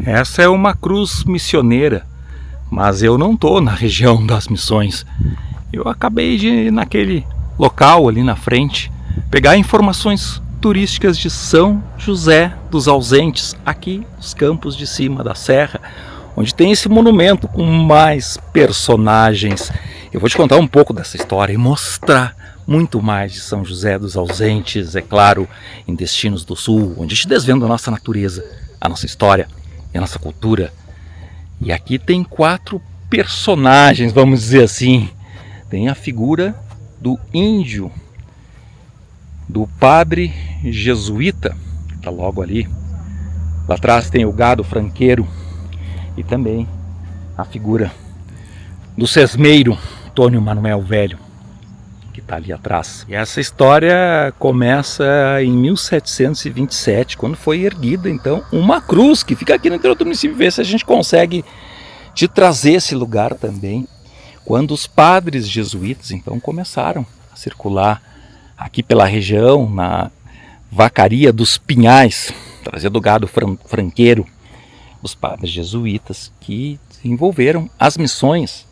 Essa é uma cruz missioneira, mas eu não estou na região das Missões. Eu acabei de ir naquele local ali na frente, pegar informações turísticas de São José dos Ausentes, aqui nos campos de cima da serra, onde tem esse monumento com mais personagens. Eu vou te contar um pouco dessa história e mostrar muito mais de São José dos Ausentes, é claro, em Destinos do Sul, onde a gente desvenda a nossa natureza, a nossa história e a nossa cultura. E aqui tem 4 personagens, vamos dizer assim. Tem a figura do índio, do padre jesuíta, que está logo ali. Lá atrás tem o gado franqueiro e também a figura do sesmeiro Antônio Manuel Velho, que está ali atrás. E essa história começa em 1727, quando foi erguida então uma cruz que fica aqui no interior do município. Ver se a gente consegue te trazer esse lugar também, quando os padres jesuítas então começaram a circular aqui pela região, na Vacaria dos Pinhais, trazendo gado franqueiro. Os padres jesuítas que desenvolveram as missões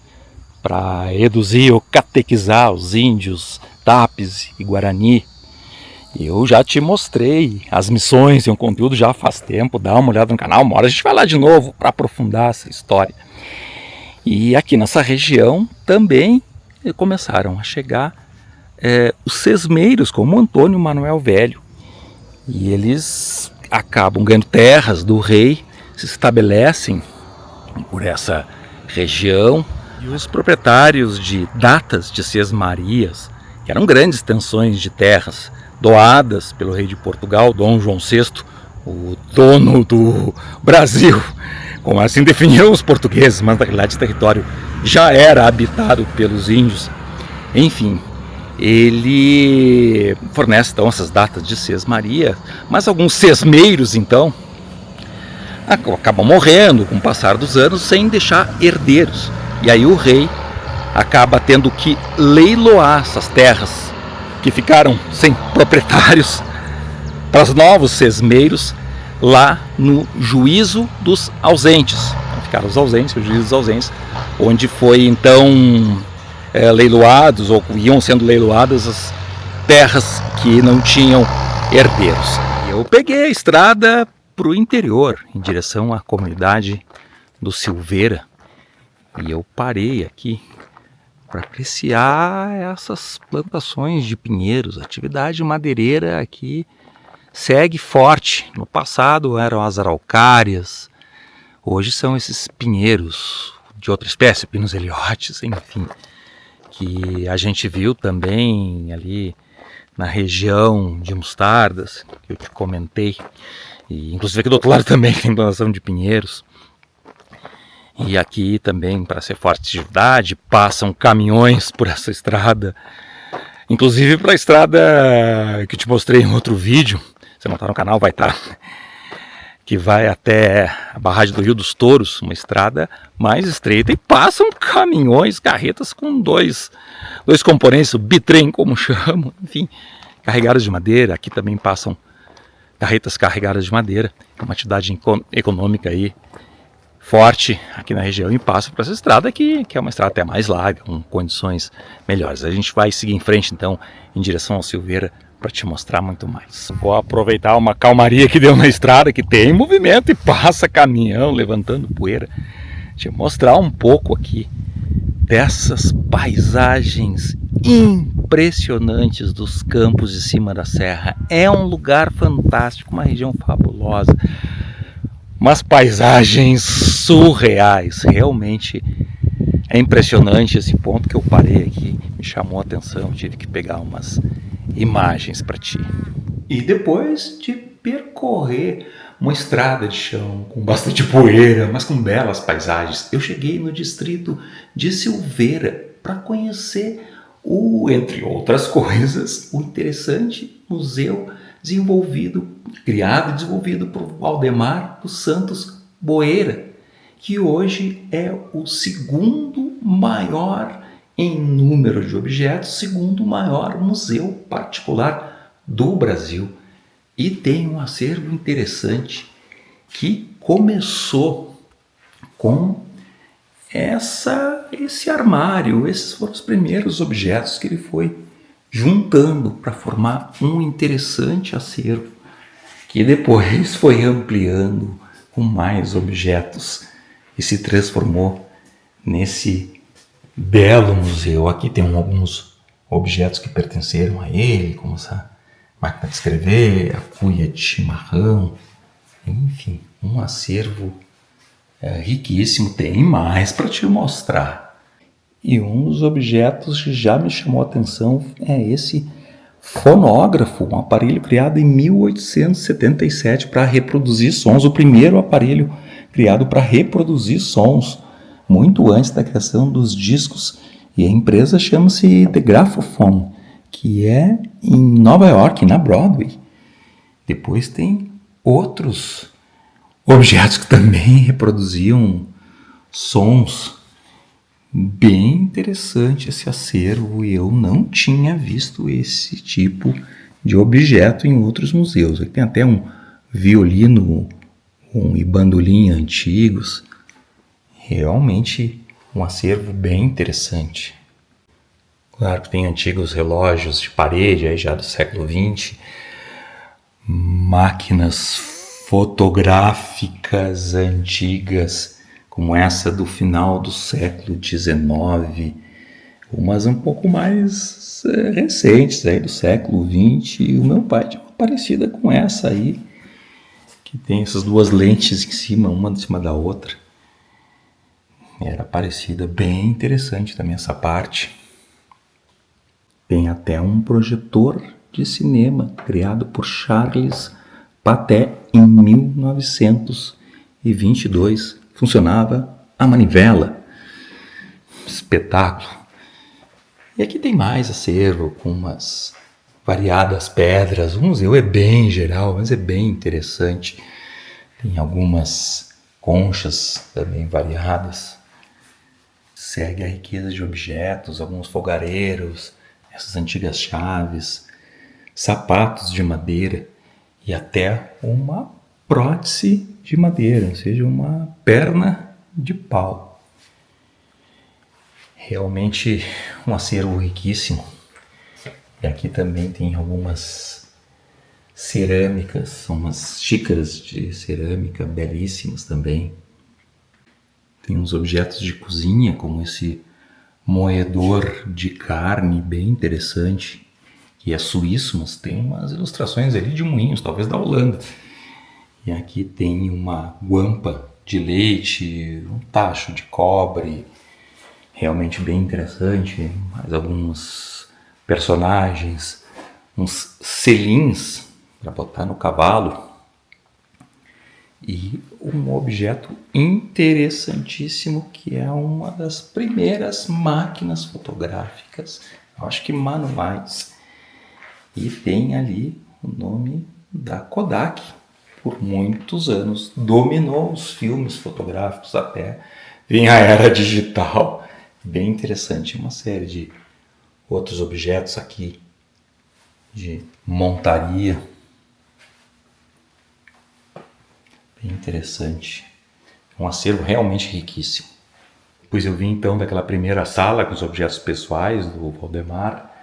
para eduzir ou catequizar os índios Tapes e Guarani. Eu já te mostrei as missões e um conteúdo já faz tempo, dá uma olhada no canal, uma hora a gente vai lá de novo para aprofundar essa história. E aqui nessa região também começaram a chegar os sesmeiros, como Antônio Manuel Velho. E eles acabam ganhando terras do rei, se estabelecem por essa região. E os proprietários de datas de sesmarias, que eram grandes extensões de terras doadas pelo rei de Portugal, Dom João VI, o dono do Brasil, como assim definiram os portugueses, mas na realidade esse território já era habitado pelos índios. Enfim, ele fornece então essas datas de sesmaria, mas alguns sesmeiros então acabam morrendo com o passar dos anos sem deixar herdeiros. E aí o rei acaba tendo que leiloar essas terras que ficaram sem proprietários para os novos sesmeiros lá no Juízo dos Ausentes. Então, ficaram os ausentes, o Juízo dos Ausentes, onde foi então leiloados, ou iam sendo leiloadas as terras que não tinham herdeiros. E eu peguei a estrada para o interior, em direção à comunidade do Silveira, e eu parei aqui para apreciar essas plantações de pinheiros. A atividade madeireira aqui segue forte. No passado eram as araucárias, hoje são esses pinheiros de outra espécie, Pinus eliotes, enfim, que a gente viu também ali na região de Mostardas, que eu te comentei, e inclusive aqui do outro lado também tem plantação de pinheiros. E aqui também, para ser forte de atividade, passam caminhões por essa estrada, inclusive para a estrada que eu te mostrei em outro vídeo, se não está no canal vai estar, que vai até a barragem do Rio dos Touros, uma estrada mais estreita, e passam caminhões, carretas com dois componentes, o bitrem como chamam, enfim, carregadas de madeira. Aqui também passam carretas carregadas de madeira, uma atividade econômica aí forte aqui na região, e passa por essa estrada que é uma estrada até mais larga, com condições melhores. A gente vai seguir em frente então em direção ao Silveira para te mostrar muito mais. Vou aproveitar uma calmaria que deu na estrada, que tem movimento e passa caminhão levantando poeira, te mostrar um pouco aqui dessas paisagens impressionantes dos campos de cima da serra. É um lugar fantástico, uma região fabulosa, umas paisagens surreais. Realmente é impressionante esse ponto que eu parei aqui, me chamou a atenção, tive que pegar umas imagens para ti. E depois de percorrer uma estrada de chão com bastante poeira, mas com belas paisagens, eu cheguei no distrito de Silveira para conhecer entre outras coisas, o interessante museu criado e desenvolvido por Valdemar dos Santos Boeira, que hoje é o segundo maior em número de objetos, segundo maior museu particular do Brasil. E tem um acervo interessante que começou com esse armário. Esses foram os primeiros objetos que ele foi juntando para formar um interessante acervo, que depois foi ampliando com mais objetos e se transformou nesse belo museu. Aqui tem alguns objetos que pertenceram a ele, como essa máquina de escrever, a cuia de chimarrão, enfim, um acervo riquíssimo. Tem mais para te mostrar. E um dos objetos que já me chamou a atenção é esse fonógrafo, um aparelho criado em 1877 para reproduzir sons, o primeiro aparelho criado para reproduzir sons, muito antes da criação dos discos. E a empresa chama-se The Graphophone, que é em Nova York, na Broadway. Depois tem outros objetos que também reproduziam sons. Bem interessante esse acervo, e eu não tinha visto esse tipo de objeto em outros museus. Aqui tem até um violino e bandolim antigos. Realmente um acervo bem interessante. Claro que tem antigos relógios de parede, aí já do século XX, máquinas fotográficas antigas, como essa do final do século XIX, umas um pouco mais recentes, aí do século XX. E o meu pai tinha uma parecida com essa aí, que tem essas duas lentes em cima, uma em cima da outra. Era parecida, bem interessante também essa parte. Tem até um projetor de cinema criado por Charles Paté em 1922. Funcionava a manivela. Espetáculo. E aqui tem mais acervo com umas variadas pedras. O museu é bem geral, mas é bem interessante. Tem algumas conchas também variadas. Segue a riqueza de objetos, alguns fogareiros, essas antigas chaves, sapatos de madeira e até uma prótese de madeira, ou seja, uma perna de pau. Realmente um acervo riquíssimo. E aqui também tem algumas cerâmicas, umas xícaras de cerâmica belíssimas também. Tem uns objetos de cozinha, como esse moedor de carne bem interessante, que é suíço, mas tem umas ilustrações ali de moinhos, talvez da Holanda. E aqui tem uma guampa de leite, um tacho de cobre, realmente bem interessante. Mais alguns personagens, uns selins para botar no cavalo. E um objeto interessantíssimo, que é uma das primeiras máquinas fotográficas, acho que manuais, e tem ali o nome da Kodak. Por muitos anos dominou os filmes fotográficos até vir a era digital. Bem interessante. Uma série de outros objetos aqui de montaria. Bem interessante. Um acervo realmente riquíssimo. Depois eu vim então daquela primeira sala com os objetos pessoais do Valdemar.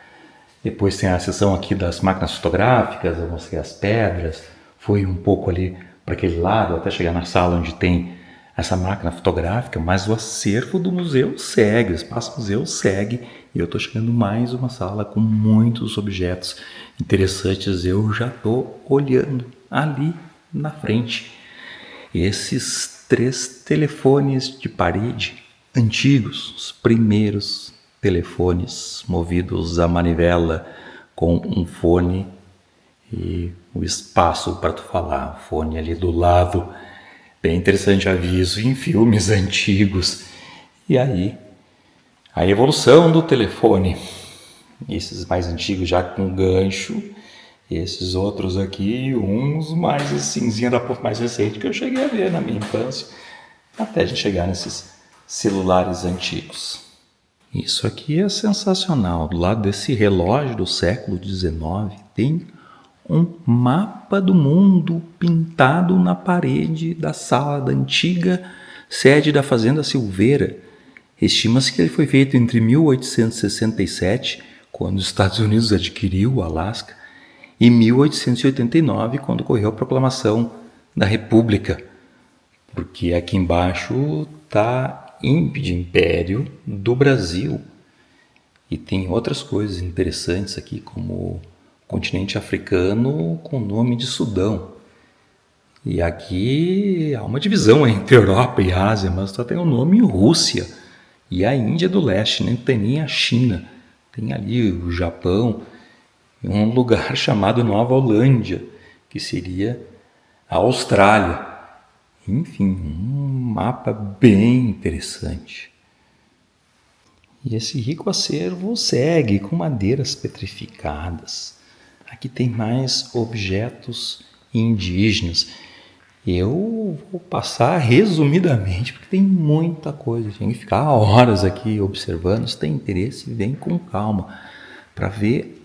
Depois tem a seção aqui das máquinas fotográficas, eu mostrei as pedras. Fui um pouco ali para aquele lado até chegar na sala onde tem essa máquina fotográfica, mas o acervo do museu segue, o espaço museu segue, e eu estou chegando mais uma sala com muitos objetos interessantes. Eu já estou olhando ali na frente esses 3 telefones de parede antigos, os primeiros telefones movidos a manivela com um fone e o espaço para tu falar, o fone ali do lado. Bem interessante aviso em filmes antigos. E aí, a evolução do telefone. Esses mais antigos já com gancho, esses outros aqui, uns mais cinzinha da pouco mais recente que eu cheguei a ver na minha infância, até a gente chegar nesses celulares antigos. Isso aqui é sensacional. Do lado desse relógio do século XIX tem um mapa do mundo pintado na parede da sala da antiga sede da Fazenda Silveira. Estima-se que ele foi feito entre 1867, quando os Estados Unidos adquiriu o Alasca, e 1889, quando ocorreu a proclamação da República, porque aqui embaixo está de Império do Brasil. E tem outras coisas interessantes aqui, como o continente africano com o nome de Sudão. E aqui há uma divisão entre Europa e Ásia, mas só tem o nome Rússia e a Índia do Leste, nem tem nem a China. Tem ali o Japão e um lugar chamado Nova Holândia, que seria a Austrália. Enfim, um mapa bem interessante. E esse rico acervo segue com madeiras petrificadas. Aqui tem mais objetos indígenas. Eu vou passar resumidamente, porque tem muita coisa. Tem que ficar horas aqui observando. Se tem interesse, vem com calma para ver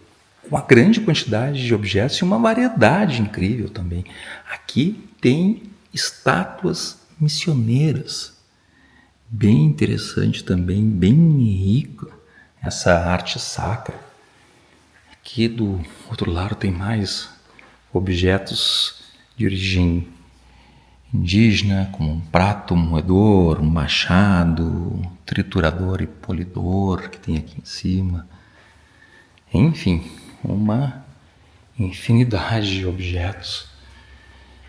uma grande quantidade de objetos e uma variedade incrível também. Aqui tem estátuas missioneiras. Bem interessante também, bem rica essa arte sacra. Aqui do outro lado tem mais objetos de origem indígena, como um prato moedor, um machado, triturador e polidor que tem aqui em cima. Enfim, uma infinidade de objetos.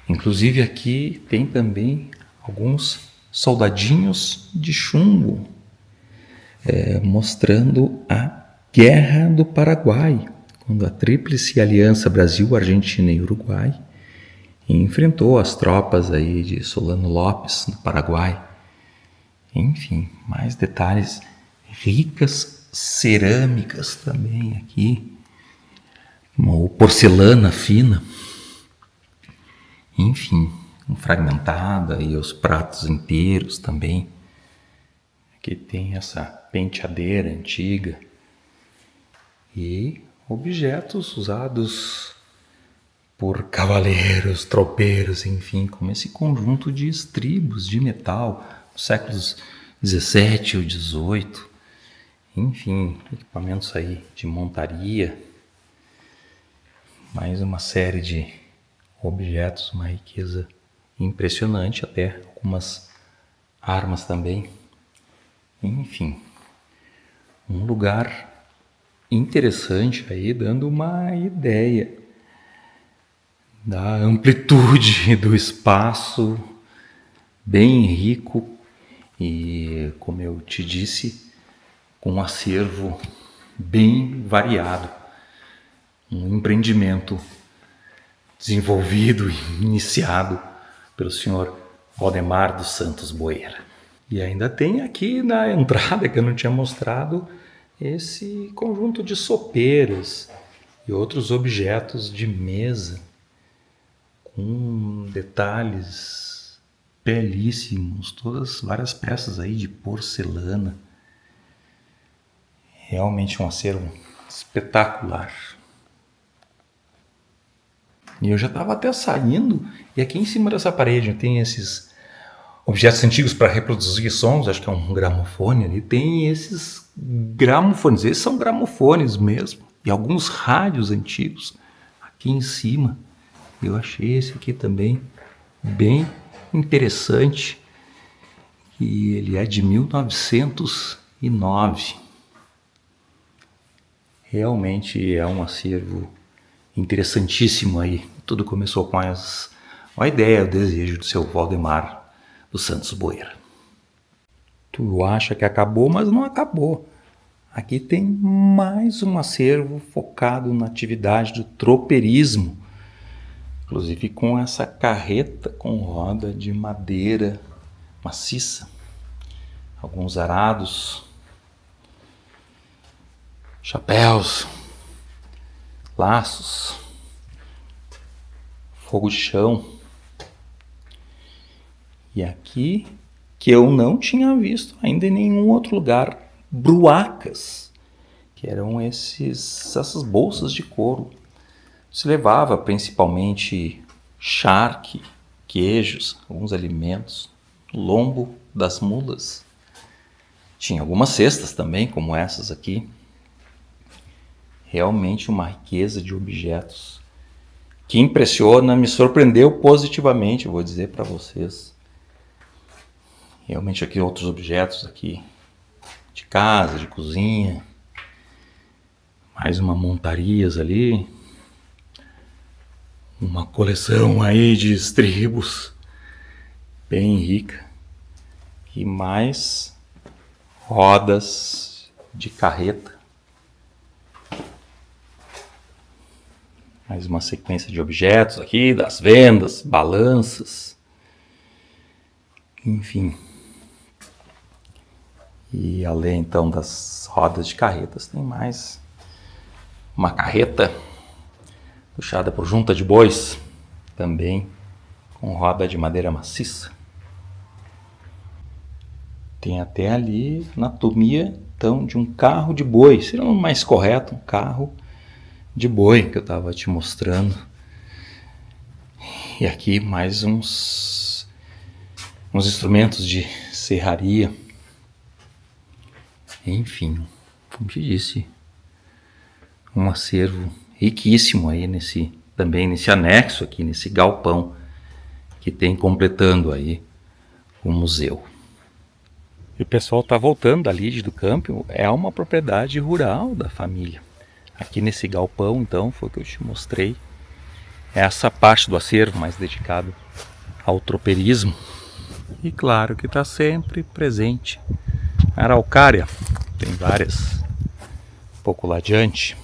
Inclusive aqui tem também alguns soldadinhos de chumbo, mostrando a Guerra do Paraguai, quando a Tríplice Aliança Brasil, Argentina e Uruguai enfrentou as tropas aí de Solano Lopes no Paraguai. Enfim, mais detalhes, ricas cerâmicas também aqui, uma porcelana fina. Enfim, fragmentada, e os pratos inteiros também. Aqui tem essa penteadeira antiga e objetos usados por cavaleiros, tropeiros, enfim, como esse conjunto de estribos de metal dos séculos 17 ou 18. Enfim, equipamentos aí de montaria. Mais uma série de objetos, uma riqueza impressionante, até algumas armas também. Enfim, um lugar interessante aí, dando uma ideia da amplitude do espaço, bem rico e, como eu te disse, com um acervo bem variado. Um empreendimento desenvolvido e iniciado pelo senhor Valdemar dos Santos Boeira. E ainda tem aqui na entrada, que eu não tinha mostrado, esse conjunto de sopeiras e outros objetos de mesa com detalhes belíssimos, todas várias peças aí de porcelana. Realmente um acervo espetacular. E eu já estava até saindo, e aqui em cima dessa parede tem esses objetos antigos para reproduzir sons, acho que é um gramofone ali, tem esses gramofones, esses são gramofones mesmo, e alguns rádios antigos aqui em cima. Eu achei esse aqui também bem interessante, e ele é de 1909. Realmente é um acervo interessantíssimo aí. Tudo começou com a ideia, o desejo do seu Valdemar dos Santos Boeira. Tu acha que acabou, mas não acabou. Aqui tem mais um acervo focado na atividade do tropeirismo, inclusive com essa carreta com roda de madeira maciça, alguns arados, chapéus, laços, fogo de chão. E aqui, que eu não tinha visto ainda em nenhum outro lugar, bruacas, que eram essas bolsas de couro Se levava principalmente charque, queijos, alguns alimentos, lombo das mulas. Tinha algumas cestas também, como essas aqui. Realmente uma riqueza de objetos que impressiona, me surpreendeu positivamente, eu vou dizer para vocês. Realmente aqui outros objetos aqui de casa, de cozinha. Mais uma montarias ali. Uma coleção aí de estribos bem rica. E mais rodas de carreta. Mais uma sequência de objetos aqui, das vendas, balanças. Enfim. E além então das rodas de carretas, tem mais uma carreta puxada por junta de bois, também com roda de madeira maciça. Tem até ali anatomia então, de um carro de boi, seria o mais correto, um carro de boi que eu estava te mostrando. E aqui mais uns instrumentos de serraria. Enfim, como te disse, um acervo riquíssimo aí também nesse anexo aqui, nesse galpão que tem completando aí o museu. E o pessoal está voltando da Lide do Campo, é uma propriedade rural da família. Aqui nesse galpão, então, foi o que eu te mostrei. Essa parte do acervo mais dedicado ao tropeirismo. E claro que está sempre presente a araucária. Tem várias, um pouco lá adiante.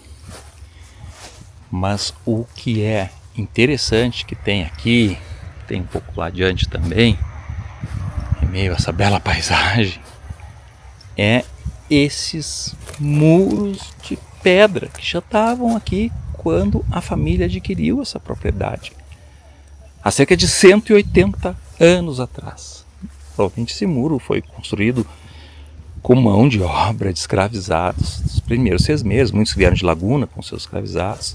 Mas o que é interessante que tem aqui, tem um pouco lá adiante também, em meio a essa bela paisagem, é esses muros de pedra que já estavam aqui quando a família adquiriu essa propriedade, há cerca de 180 anos atrás. Provavelmente esse muro foi construído com mão de obra de escravizados, os primeiros 6 meses, muitos vieram de Laguna com seus escravizados,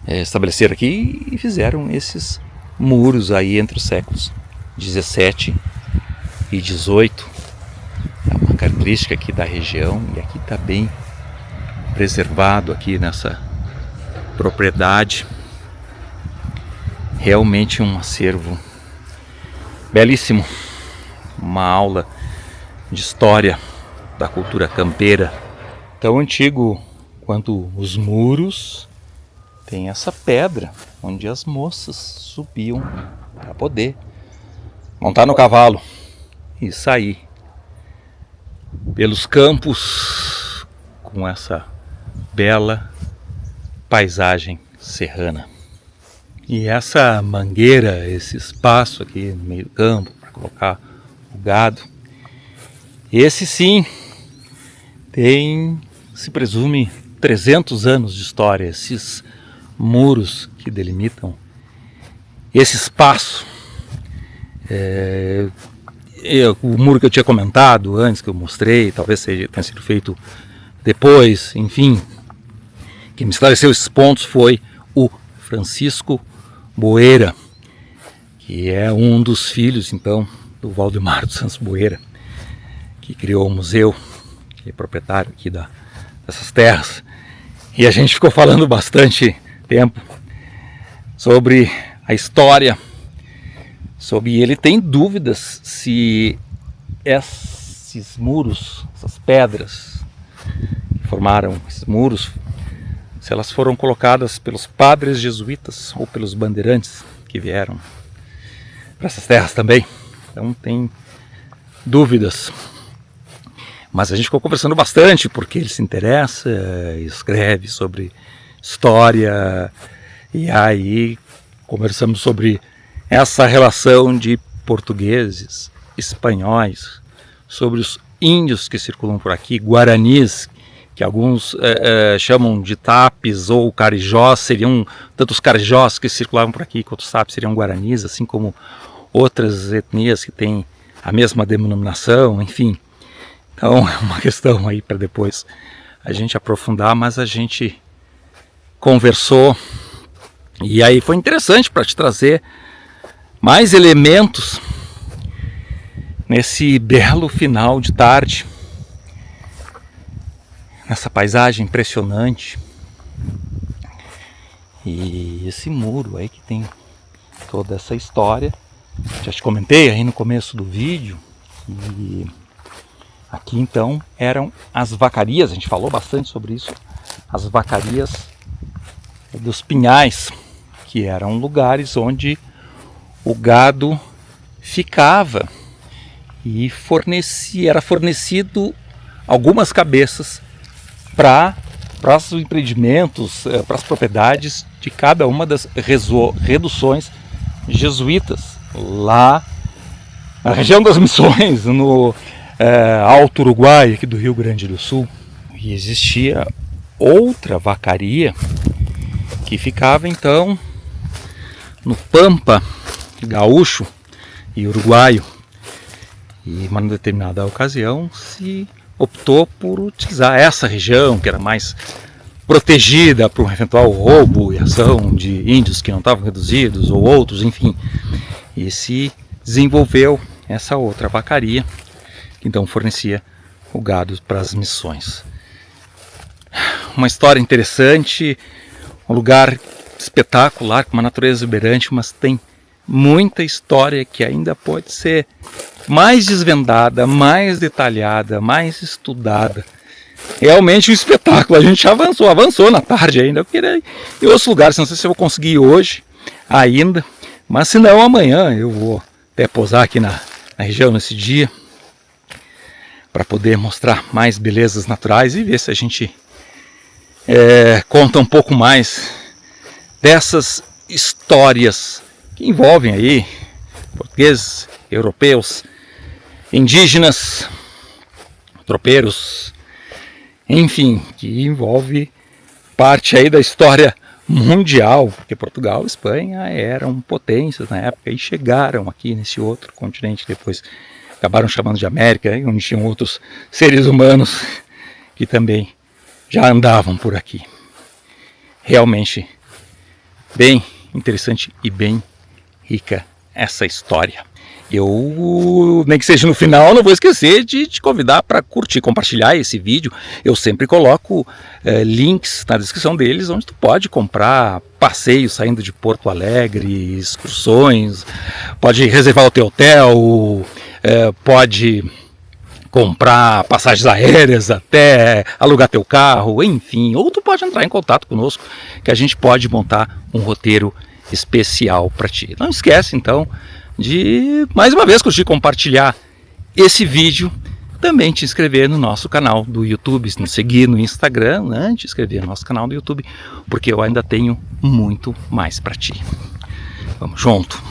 e estabeleceram aqui e fizeram esses muros aí entre os séculos 17 e 18. É uma característica aqui da região, e aqui está bem preservado aqui nessa propriedade. Realmente um acervo belíssimo, uma aula de história da cultura campeira, tão antigo quanto os muros. Tem essa pedra onde as moças subiam para poder montar no cavalo e sair pelos campos com essa bela paisagem serrana. E essa mangueira, esse espaço aqui no meio do campo para colocar o gado, esse sim tem, se presume, 300 anos de história. Esses muros que delimitam esse espaço, o muro que eu tinha comentado antes, que eu mostrei, talvez tenha sido feito depois, enfim, quem me esclareceu esses pontos foi o Francisco Boeira, que é um dos filhos então do Valdemar dos Santos Boeira, que criou o museu, que é proprietário aqui dessas terras. E a gente ficou falando bastante tempo sobre a história, sobre ele tem dúvidas se esses muros, essas pedras que formaram esses muros, se elas foram colocadas pelos padres jesuítas ou pelos bandeirantes que vieram para essas terras também. Então tem dúvidas. Mas a gente ficou conversando bastante porque ele se interessa, escreve sobre história, e aí conversamos sobre essa relação de portugueses, espanhóis, sobre os índios que circulam por aqui, guaranis, que alguns chamam de tapes ou carijós, seriam tanto os carijós que circulavam por aqui quanto os tapes seriam guaranis, assim como outras etnias que têm a mesma denominação, enfim. Então é uma questão aí para depois a gente aprofundar, mas a gente conversou. E aí foi interessante para te trazer mais elementos nesse belo final de tarde, nessa paisagem impressionante. E esse muro aí que tem toda essa história, já te comentei aí no começo do vídeo. E aqui então eram as vacarias, a gente falou bastante sobre isso, as vacarias dos Pinhais, que eram lugares onde o gado ficava e era fornecido algumas cabeças para os empreendimentos, para as propriedades de cada uma das reduções jesuítas lá na região das Missões, no Alto Uruguai, aqui do Rio Grande do Sul. E existia outra vacaria que ficava então no Pampa gaúcho e uruguaio. E numa determinada ocasião se optou por utilizar essa região, que era mais protegida para um eventual roubo e ação de índios que não estavam reduzidos ou outros, enfim. E se desenvolveu essa outra vacaria, que então fornecia o gado para as missões. Uma história interessante, um lugar espetacular, com uma natureza exuberante, mas tem muita história que ainda pode ser mais desvendada, mais detalhada, mais estudada. Realmente um espetáculo. A gente avançou na tarde ainda. Eu queria ir em outros lugares, não sei se eu vou conseguir ir hoje ainda, mas se não, amanhã eu vou até pousar aqui na região nesse dia, para poder mostrar mais belezas naturais e ver se a gente conta um pouco mais dessas histórias que envolvem aí portugueses, europeus, indígenas, tropeiros, enfim, que envolve parte aí da história mundial, porque Portugal e Espanha eram potências na época e chegaram aqui nesse outro continente, depois acabaram chamando de América, onde tinham outros seres humanos que também já andavam por aqui. Realmente bem interessante e bem rica essa história. Eu, nem que seja no final, não vou esquecer de te convidar para curtir, compartilhar esse vídeo. Eu sempre coloco links na descrição deles, onde tu pode comprar passeios saindo de Porto Alegre, excursões, pode reservar o teu hotel, pode comprar passagens aéreas, até alugar teu carro, enfim. Ou tu pode entrar em contato conosco, que a gente pode montar um roteiro especial para ti. Não esquece então de mais uma vez curtir, compartilhar esse vídeo, também te inscrever no nosso canal do YouTube, nos seguir no Instagram, né? Te inscrever no nosso canal do YouTube, porque eu ainda tenho muito mais para ti. Vamos junto!